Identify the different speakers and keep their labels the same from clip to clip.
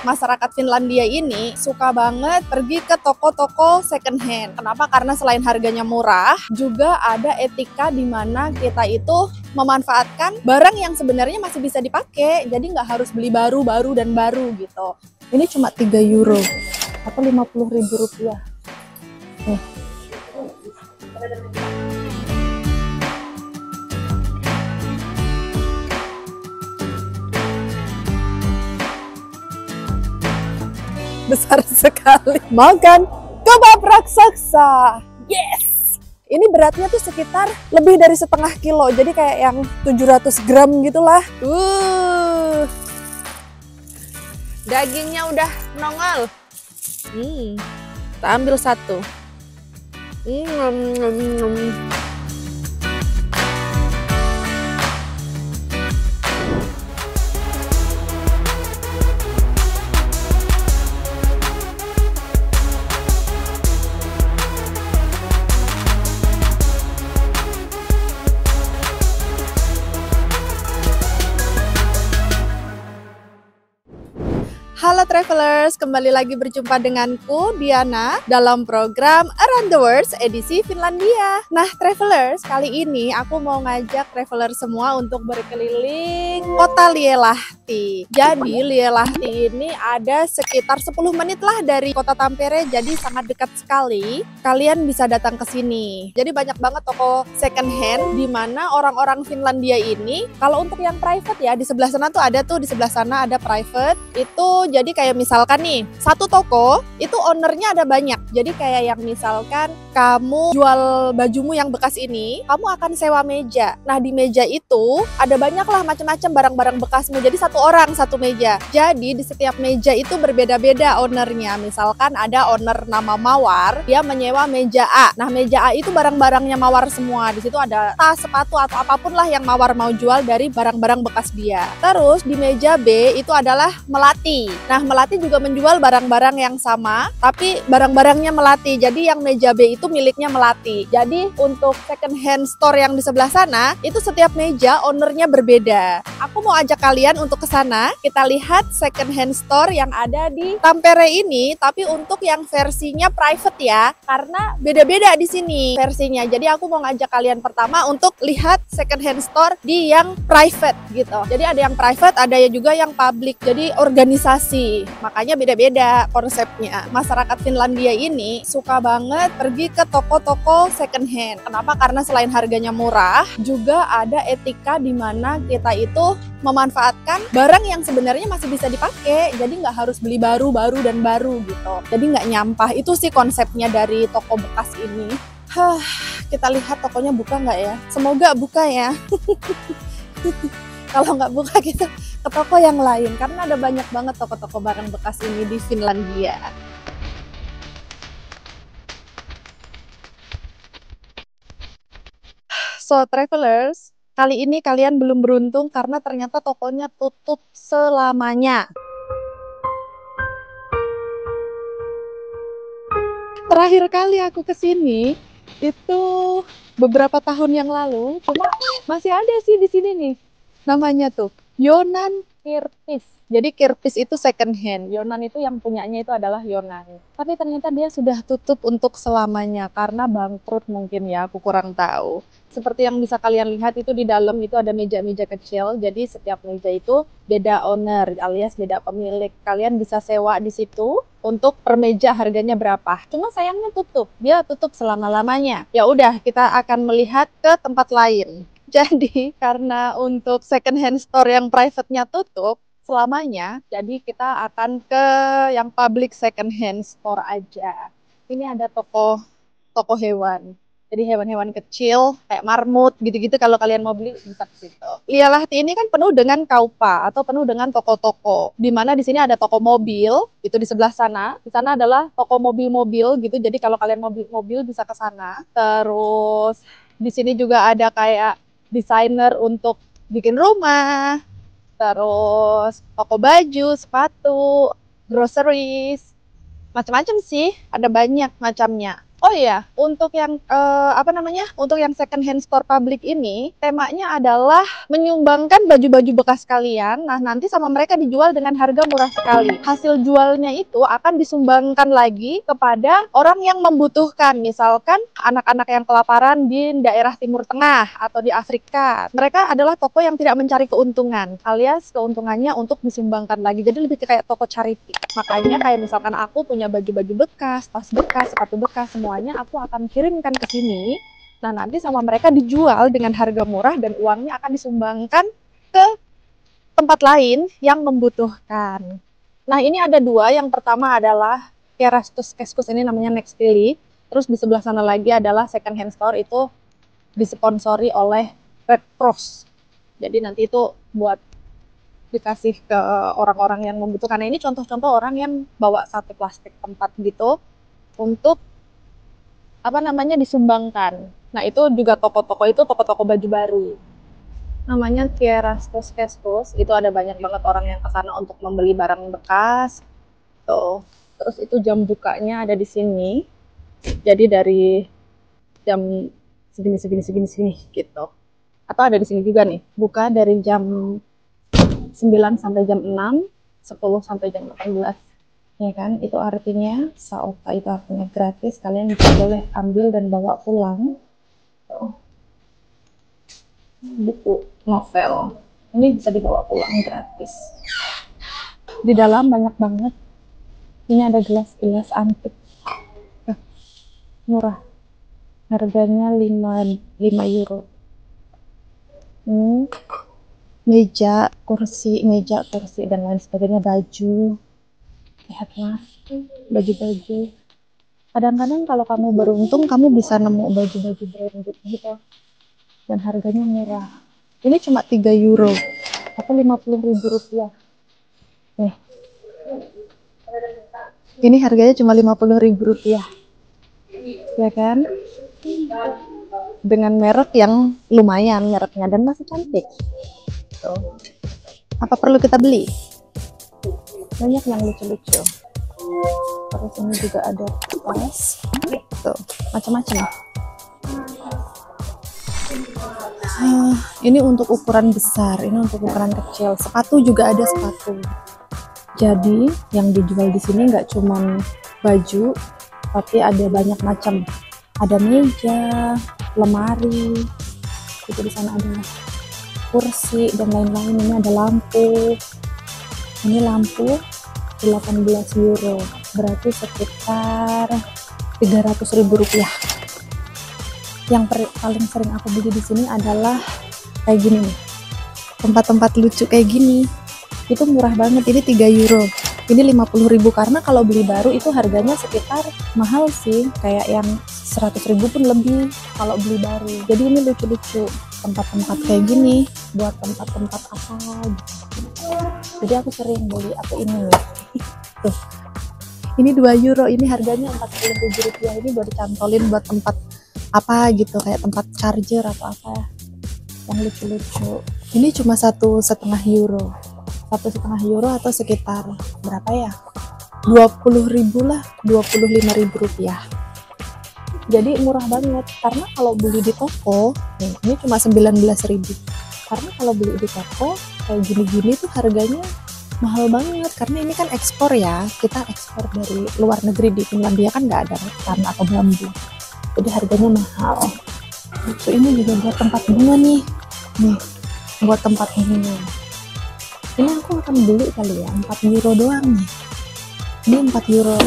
Speaker 1: masyarakat Finlandia ini suka banget pergi ke toko-toko second hand. Kenapa? Karena selain harganya murah, juga ada etika di mana kita itu memanfaatkan barang yang sebenarnya masih bisa dipakai. Jadi nggak harus beli baru dan baru gitu. Ini cuma 3 euro atau 50.000 rupiah. Nih. Besar sekali. Makan kebab raksasa. Yes. Ini beratnya tuh sekitar lebih dari setengah kilo. Jadi kayak yang 700 gram gitulah. Dagingnya udah nongol. Kita ambil satu. Halo Travelers, kembali lagi berjumpa denganku Diana dalam program Around the World edisi Finlandia. Nah Travelers, kali ini aku mau ngajak Traveler semua untuk berkeliling kota Lielahti. Jadi Lielahti ini ada sekitar 10 menit lah dari kota Tampere, jadi sangat dekat sekali. Kalian bisa datang ke sini. Jadi banyak banget toko second hand di mana orang-orang Finlandia ini, kalau untuk yang private ya, di sebelah sana tuh ada tuh, di sebelah sana ada private. Itu jadi kayak misalkan nih, satu toko itu ownernya ada banyak. Jadi kayak yang misalkan kamu jual bajumu yang bekas ini, kamu akan sewa meja. Nah di meja itu ada banyak lah macam-macam barang-barang bekasmu. Jadi satu orang satu meja. Jadi di setiap meja itu berbeda-beda ownernya. Misalkan ada owner nama Mawar, dia menyewa meja A. Nah meja A itu barang-barangnya Mawar semua. Di situ ada tas, sepatu atau apapun lah yang Mawar mau jual dari barang-barang bekas dia. Terus di meja B itu adalah Melati. Nah, Melati juga menjual barang-barang yang sama, tapi barang-barangnya Melati. Jadi yang meja B itu miliknya Melati. Jadi untuk second hand store yang di sebelah sana, itu setiap meja ownernya berbeda. Aku mau ajak kalian untuk ke sana. Kita lihat second hand store yang ada di Tampere ini, tapi untuk yang versinya private ya, karena beda-beda di sini versinya. Jadi aku mau ngajak kalian pertama untuk lihat second hand store di yang private gitu. Jadi ada yang private, ada juga yang public. Jadi organisasi. Makanya beda-beda konsepnya. Masyarakat Finlandia ini suka banget pergi ke toko-toko second hand. Kenapa? Karena selain harganya murah, juga ada etika di mana kita itu memanfaatkan barang yang sebenarnya masih bisa dipakai. Jadi nggak harus beli baru dan baru gitu. Jadi nggak nyampah. Itu sih konsepnya dari toko bekas ini. Kita lihat tokonya buka nggak ya? Semoga buka ya. Kalau nggak buka kita ke toko yang lain, karena ada banyak banget toko-toko barang bekas ini di Finlandia. So Travelers, kali ini kalian belum beruntung karena ternyata tokonya tutup selamanya. Terakhir kali aku kesini itu beberapa tahun yang lalu, cuma masih ada sih di sini nih. Namanya tuh Yonan Kirpis. Jadi Kirpis itu second hand. Yonan itu yang punyanya itu adalah Yonan. Tapi ternyata dia sudah tutup untuk selamanya karena bangkrut mungkin ya, aku kurang tahu. Seperti yang bisa kalian lihat itu di dalam itu ada meja-meja kecil. Jadi setiap meja itu beda owner alias beda pemilik. Kalian bisa sewa di situ untuk per meja harganya berapa. Cuma sayangnya tutup. Dia tutup selama-lamanya. Ya udah, kita akan melihat ke tempat lain. Jadi karena untuk second hand store yang private-nya tutup selamanya, jadi kita akan ke yang public second hand store aja. Ini ada toko hewan. Jadi hewan-hewan kecil kayak marmut gitu-gitu, kalau kalian mau beli bisa ke situ. Lielahti ini kan penuh dengan kaupa atau penuh dengan toko-toko. Di mana di sini ada toko mobil, itu di sebelah sana. Di sana adalah toko mobil-mobil gitu. Jadi kalau kalian mau beli mobil bisa ke sana. Terus di sini juga ada kayak desainer untuk bikin rumah, terus toko baju, sepatu, groceries, macam-macam sih, ada banyak macamnya. Oh iya, untuk yang Untuk yang second hand store public ini, temanya adalah menyumbangkan baju-baju bekas kalian. Nah, nanti sama mereka dijual dengan harga murah sekali. Hasil jualnya itu akan disumbangkan lagi kepada orang yang membutuhkan. Misalkan anak-anak yang kelaparan di daerah Timur Tengah atau di Afrika. Mereka adalah toko yang tidak mencari keuntungan, alias keuntungannya untuk disumbangkan lagi. Jadi lebih kayak toko charity. Makanya kayak misalkan aku punya baju-baju bekas, tas bekas, sepatu bekas, semuanya aku akan kirimkan ke sini. Nah, nanti sama mereka dijual dengan harga murah dan uangnya akan disumbangkan ke tempat lain yang membutuhkan. Nah, ini ada dua. Yang pertama adalah Kerastus Keskus, ini namanya Nextly. Terus di sebelah sana lagi adalah second hand store, itu disponsori oleh Red Cross. Jadi nanti itu buat dikasih ke orang-orang yang membutuhkan. Nah, ini contoh-contoh orang yang bawa satu plastik tempat gitu untuk disumbangkan. Nah, itu juga toko-toko itu toko-toko baju baru. Namanya Kerastus Keskus. Itu ada banyak banget orang yang ke sana untuk membeli barang bekas. Tuh. Terus itu jam bukanya ada di sini. Jadi dari jam segini gitu. Atau ada di sini juga nih. Buka dari jam 9 sampai jam 6, 10 sampai jam 18. Ya kan? Itu artinya Saota itu artinya gratis. Kalian bisa boleh ambil dan bawa pulang. Buku novel. Ini bisa dibawa pulang gratis. Di dalam banyak banget. Ini ada gelas-gelas antik. Murah. Harganya 5 euro. Meja, kursi, dan lain sebagainya. Baju, lihatlah, baju-baju. Kadang-kadang kalau kamu beruntung, kamu bisa nemu baju-baju branded gitu, dan harganya murah. Ini cuma 3 euro atau 50.000 rupiah. Nih, ini harganya cuma 50.000 rupiah, ya kan? Dengan merek yang lumayan mereknya dan masih cantik. Tuh. Apa perlu kita beli? Banyak yang lucu-lucu. Terus ini juga ada tas, tuh, macam-macam. Ini untuk ukuran besar, ini untuk ukuran kecil. Sepatu juga ada sepatu. Jadi yang dijual di sini nggak cuma baju, tapi ada banyak macam. Ada meja, lemari, itu di sana ada kursi dan lain-lain. Ini ada lampu. Ini lampu 18 euro, berarti sekitar 300.000 rupiah. Yang paling sering aku beli di sini adalah kayak gini nih, tempat-tempat lucu kayak gini. Itu murah banget, ini 3 euro. Ini 50.000, karena kalau beli baru itu harganya sekitar mahal sih, kayak yang 100.000 pun lebih kalau beli baru. Jadi ini lucu-lucu, tempat-tempat kayak gini buat tempat-tempat apa gitu. Jadi aku sering beli ini nih. Tuh. Ini 2 euro, ini harganya 40.000 rupiah. Ini buat dicantolin buat tempat apa gitu, kayak tempat charger atau apa ya, yang lucu-lucu. Ini cuma 1,5 euro. 1,5 euro atau sekitar berapa ya, 20.000 lah, 25.000 rupiah. Jadi murah banget, karena kalau beli di toko nih, ini cuma 19.000. Karena kalau beli di toko kayak gini-gini tuh harganya mahal banget, karena ini kan ekspor ya, kita ekspor dari luar negeri. Di Finlandia kan nggak ada rattan atau bambu, jadi harganya mahal. So, ini juga buat tempat bunga nih, buat tempat bunga. Ini aku akan beli kali ya, 4 euro doang nih. Ini 4 euro.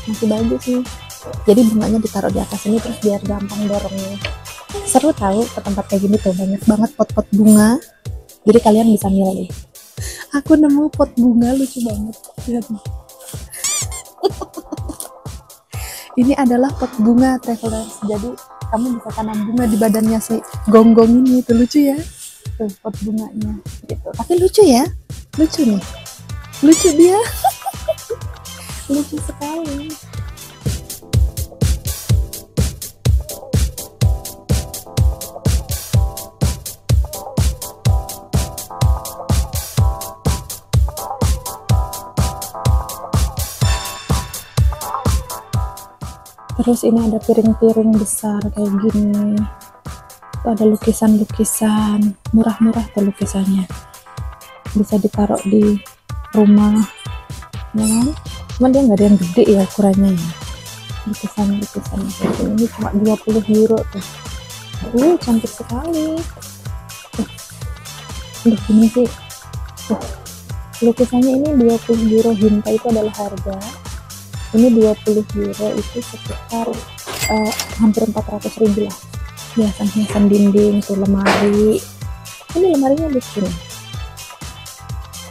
Speaker 1: Masih bagus nih. Jadi bunganya ditaruh di atas ini terus biar gampang dorongnya. Seru tahu ke tempat kayak gini tuh, banyak banget pot-pot bunga. Jadi kalian bisa milih. Aku nemu pot bunga lucu banget. Lihat nih. Ini adalah pot bunga travelers. Jadi kamu bisa tanam bunga di badannya si gonggong ini, itu lucu ya. Tuh pot bunganya gitu, tapi lucu ya, lucu nih, lucu dia. Lucu sekali. Terus ini ada piring-piring besar kayak gini. Itu ada lukisan-lukisan, murah-murah tuh lukisannya. Bisa ditaruh di rumah, ya kan? Cuman dia nggak ada yang gede ya ukurannya ya. Lukisan-lukisan kayak gini. Ini cuma 20 euro tuh. Cantik sekali. Ini sih. Lukisannya ini 20 euro. Hinta itu adalah harga. Ini 20 euro itu sekitar hampir 400.000 lah. Hiasan-hiasan dinding tuh, lemari. Ini lemarinya lucu nih.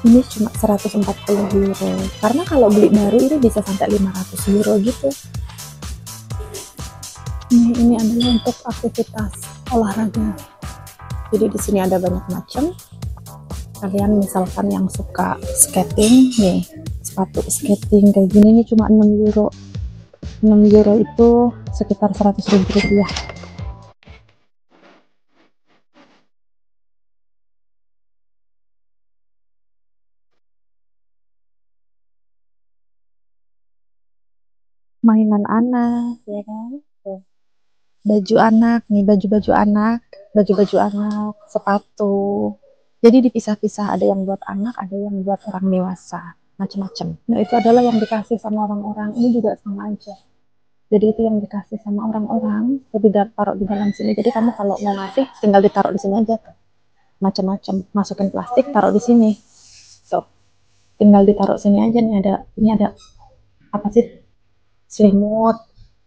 Speaker 1: Ini cuma 140 euro. Karena kalau beli baru ini bisa sampai 500 euro gitu. Ini adalah untuk aktivitas olahraga. Jadi di sini ada banyak macam. Kalian misalkan yang suka skating nih, sepatu skating kayak gini nih cuma 6 euro. 6 euro itu sekitar 100.000 rupiah. Mainan anak, ya kan? Baju anak nih, baju-baju anak, sepatu. Jadi dipisah-pisah, ada yang buat anak, ada yang buat orang dewasa, macam-macam. Nah, itu adalah yang dikasih sama orang-orang. Ini juga sama aja. Jadi itu yang dikasih sama orang-orang, lebih taruh di dalam sini. Jadi kamu kalau mau ngasih, tinggal ditaruh di sini aja. Macam-macam, masukin plastik, taruh di sini. So, tinggal ditaruh sini aja nih. Ini ada apa sih? Selimut,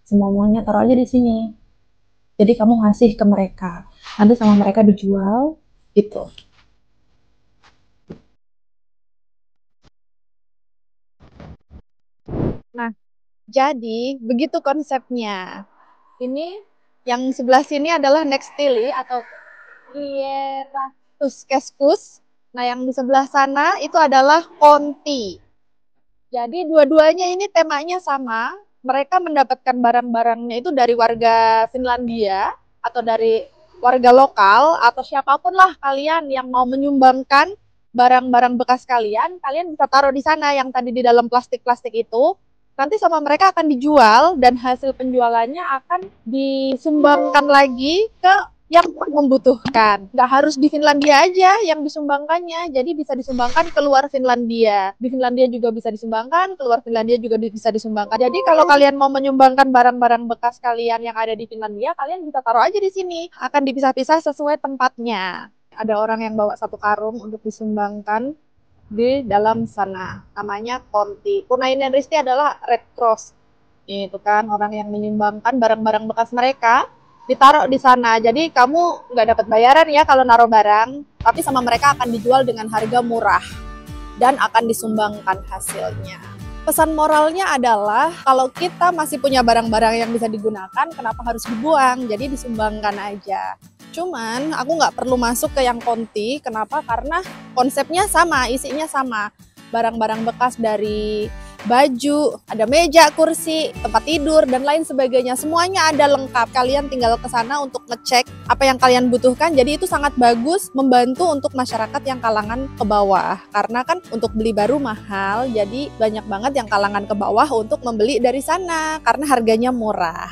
Speaker 1: semuanya taruh aja di sini. Jadi kamu ngasih ke mereka, nanti sama mereka dijual gitu. Nah, jadi begitu konsepnya. Ini yang sebelah sini adalah Nextili atau Hieratus Keskus. Nah, yang di sebelah sana itu adalah Konti. Jadi dua-duanya ini temanya sama. Mereka mendapatkan barang-barangnya itu dari warga Finlandia atau dari warga lokal atau siapapun lah kalian yang mau menyumbangkan barang-barang bekas kalian, kalian bisa taruh di sana yang tadi di dalam plastik-plastik itu. Nanti sama mereka akan dijual dan hasil penjualannya akan disumbangkan lagi ke yang membutuhkan. Nggak harus di Finlandia aja yang disumbangkannya, jadi bisa disumbangkan keluar Finlandia. Di Finlandia juga bisa disumbangkan, keluar Finlandia juga bisa disumbangkan. Jadi kalau kalian mau menyumbangkan barang-barang bekas kalian yang ada di Finlandia, kalian bisa taruh aja di sini. Akan dipisah-pisah sesuai tempatnya. Ada orang yang bawa satu karung untuk disumbangkan di dalam sana. Namanya Konti. Punainen Risti adalah Red Cross. Itu kan orang yang menyumbangkan barang-barang bekas mereka ditaruh di sana. Jadi kamu nggak dapat bayaran ya kalau naruh barang, tapi sama mereka akan dijual dengan harga murah dan akan disumbangkan hasilnya. Pesan moralnya adalah kalau kita masih punya barang-barang yang bisa digunakan, kenapa harus dibuang? Jadi disumbangkan aja. Cuman aku nggak perlu masuk ke yang Konti. Kenapa? Karena konsepnya sama, isinya sama. Barang-barang bekas dari baju, ada meja, kursi, tempat tidur, dan lain sebagainya. Semuanya ada lengkap. Kalian tinggal ke sana untuk ngecek apa yang kalian butuhkan. Jadi itu sangat bagus membantu untuk masyarakat yang kalangan ke bawah. Karena kan untuk beli baru mahal, jadi banyak banget yang kalangan ke bawah untuk membeli dari sana karena harganya murah.